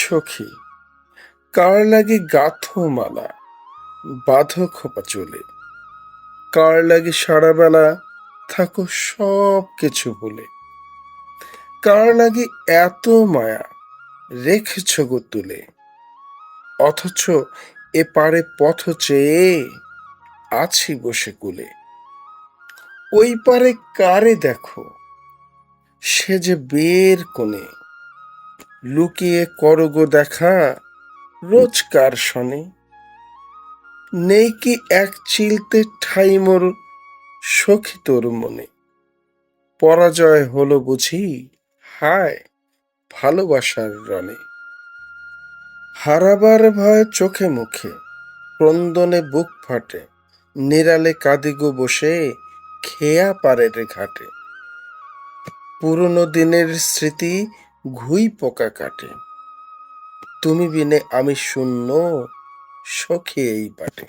সখী, কার লাগি গাঁথো মালা, বাঁধো খোপা চুলে, কার লাগি সারা বেলা থাকো সব কিছু ভুলে, কার লাগি এত মায়া রেখেছ গো তুলে, অথচ এপারে পথ চেয়ে আছি বসে কুলে। ওই পারে কারে দেখো, সে যে বের কোণে, লুকিয়ে করো গো দেখা রোজকার শনে। নেই কি এক চিলতে ঠাই মোর সখী তোর মনে, পরাজয় হলো বুঝি হায় ভালোবাসার রণে। হারাবার ভয় চোখে মুখে, ক্রন্দনে বুক ফাটে, নিরালে কাঁদি গো বসে খেয়া পারের ঘাটে। পুরনো দিনের স্মৃতি ঘুই পোকা কাটে, তুমি বিনে আমি শূন্য সখী এই বাটে।